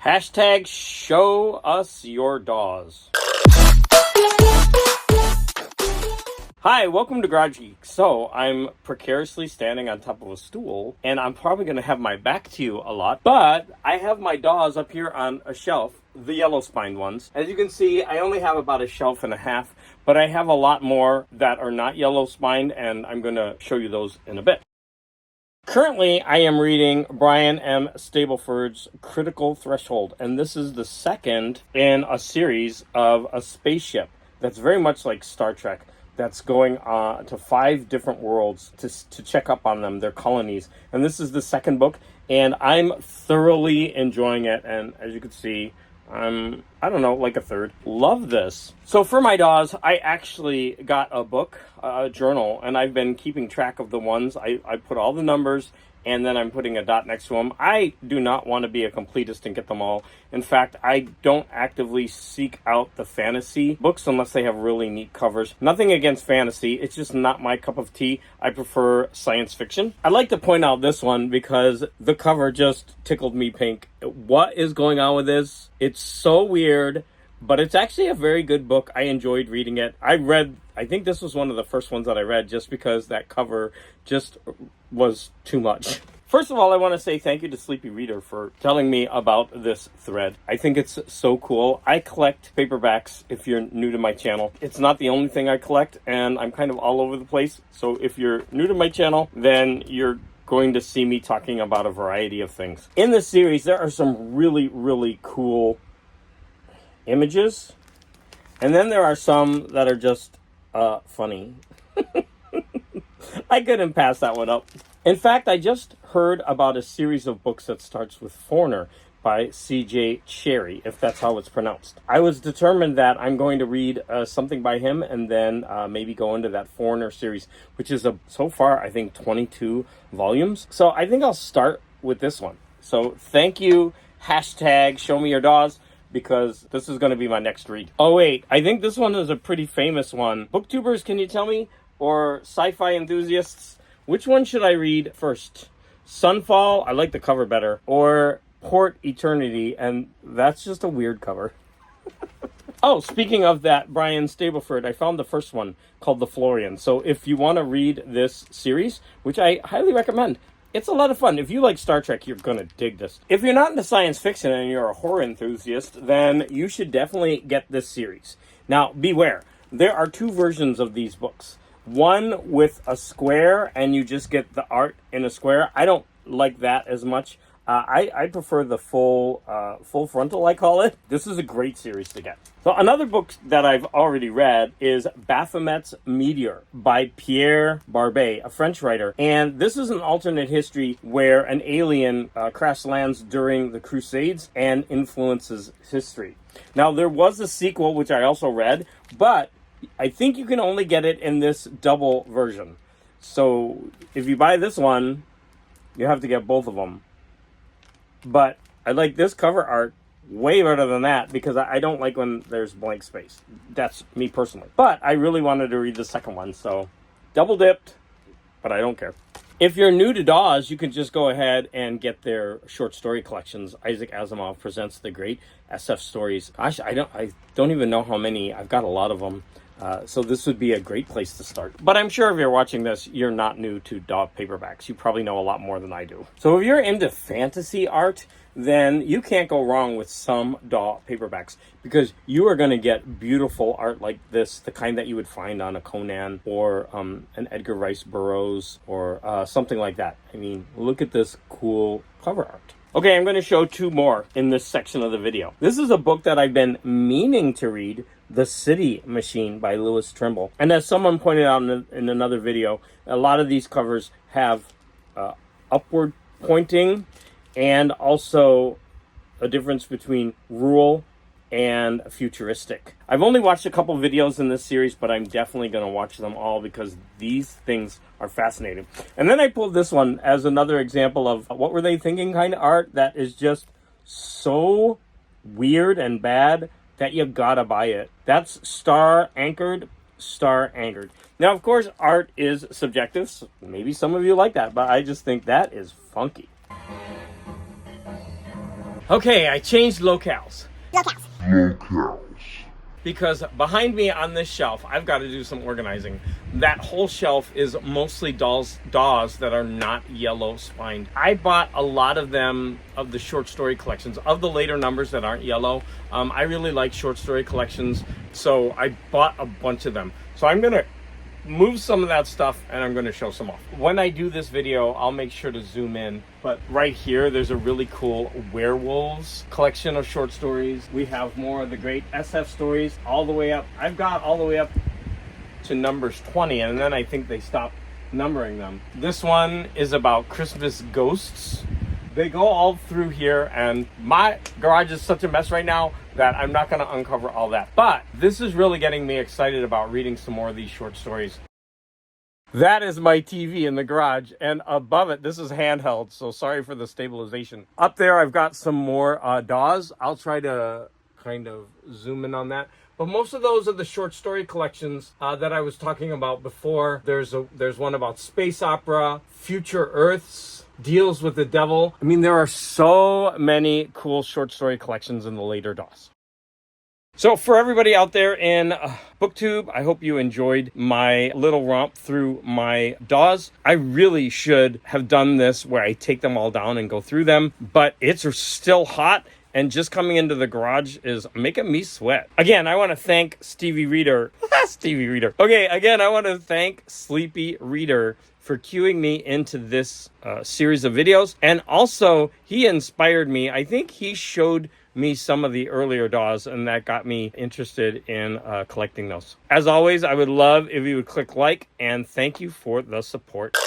Hashtag show us your DAWs. Hi, welcome to Garage Geek. So, I'm precariously standing on top of a stool, and I'm probably going to have my back to you a lot, but I have my DAWs up here on a shelf, the yellow-spined ones. As you can see, I only have about a shelf and a half, but I have a lot more that are not yellow-spined, and I'm going to show you those in a bit. Currently, I am reading Brian M. Stableford's Critical Threshold, and this is the second in a series of a spaceship that's very much like Star Trek, that's going to 5 different worlds to check up on them, their colonies. And this is the second book, and I'm thoroughly enjoying it. And as you can see, I'm, I don't know, like a third. Love this. So for my DAWs, I actually got a book, a journal, and I've been keeping track of the ones. I put all the numbers, and then I'm putting a dot next to them. I do not want to be a completist and get them all. In fact, I don't actively seek out the fantasy books unless they have really neat covers. Nothing against fantasy, it's just not my cup of tea. I prefer science fiction. I'd like to point out this one because the cover just tickled me pink. What is going on with this? It's so weird, but it's actually a very good book. I enjoyed reading it. I think this was one of the first ones that I read just because that cover just was too much. First of all, I want to say thank you to Sleepy Reader for telling me about this thread. I think it's so cool. I collect paperbacks if you're new to my channel. It's not the only thing I collect, and I'm kind of all over the place. So if you're new to my channel, then you're going to see me talking about a variety of things. In this series, there are some really, really cool images. And then there are some that are just funny. I couldn't pass that one up. In fact, I just heard about a series of books that starts with Foreigner by C.J. Cherryh, if that's how it's pronounced. I was determined that I'm going to read something by him and then maybe go into that Foreigner series, which is so far, I think, 22 volumes. So I think I'll start with this one. So thank you, hashtag show me your DAWs, because this is going to be my next read. Oh wait, I think this one is a pretty famous one. Booktubers, can you tell me? Or sci-fi enthusiasts? Which one should I read first? Sunfall, I like the cover better. Or Port Eternity, and that's just a weird cover. Oh, speaking of that, Brian Stableford, I found the first one called The Florian. So if you want to read this series, which I highly recommend, it's a lot of fun. If you like Star Trek, you're going to dig this. If you're not into science fiction and you're a horror enthusiast, then you should definitely get this series. Now, beware. There are 2 versions of these books. One with a square, and you just get the art in a square. I don't like that as much. I prefer the full frontal, I call it. This is a great series to get. So another book that I've already read is Baphomet's Meteor by Pierre Barbet, a French writer. And this is an alternate history where an alien crash lands during the Crusades and influences history. Now, there was a sequel, which I also read, but I think you can only get it in this double version. So if you buy this one, you have to get both of them. But I like this cover art way better than that because I don't like when there's blank space. That's me personally. But I really wanted to read the second one, so double dipped, but I don't care. If you're new to DAWs, you can just go ahead and get their short story collections. Isaac Asimov presents the great SF stories. Gosh, I don't even know how many. I've got a lot of them. So this would be a great place to start. But I'm sure if you're watching this, you're not new to DAW paperbacks. You probably know a lot more than I do. So if you're into fantasy art, then you can't go wrong with some DAW paperbacks because you are going to get beautiful art like this, the kind that you would find on a Conan or an Edgar Rice Burroughs or something like that. I mean, look at this cool cover art. Okay, I'm going to show 2 more in this section of the video. This is a book that I've been meaning to read, The City Machine by Lewis Trimble. And as someone pointed out in another video, a lot of these covers have upward pointing and also a difference between rural and futuristic. I've only watched a couple videos in this series, but I'm definitely going to watch them all because these things are fascinating. And then I pulled this one as another example of what were they thinking kind of art that is just so weird and bad that you gotta buy it. That's Star Anchored. Now, of course, art is subjective. So maybe some of you like that, but I just think that is funky. Okay, I changed locales. Because behind me on this shelf, I've got to do some organizing. That whole shelf is mostly DAWs that are not yellow spined. I bought a lot of them of the short story collections, of the later numbers that aren't yellow. I really like short story collections, so I bought a bunch of them. So I'm gonna move some of that stuff and I'm going to show some off. When I do this video, I'll make sure to zoom in. But right here, there's a really cool werewolves collection of short stories. We have more of the great SF stories all the way up. I've got all the way up to numbers 20, and then I think they stopped numbering them. This one is about Christmas ghosts. They go all through here, and my garage is such a mess right now that I'm not going to uncover all that. But this is really getting me excited about reading some more of these short stories. That is my TV in the garage, and above it, this is handheld, so sorry for the stabilization. Up there, I've got some more DAWs. I'll try to kind of zoom in on that. But most of those are the short story collections that I was talking about before. There's one about space opera, future Earths, deals with the devil. I mean, there are so many cool short story collections in the later DAWs. So for everybody out there in BookTube, I hope you enjoyed my little romp through my DAWs. I really should have done this where I take them all down and go through them, but it's still hot. And just coming into the garage is making me sweat. Again, I want to thank Stevie Reader. Stevie Reader. Okay, again, I want to thank Sleepy Reader for cueing me into this series of videos. And also, he inspired me. I think he showed me some of the earlier DAWs, and that got me interested in collecting those. As always, I would love if you would click like, and thank you for the support.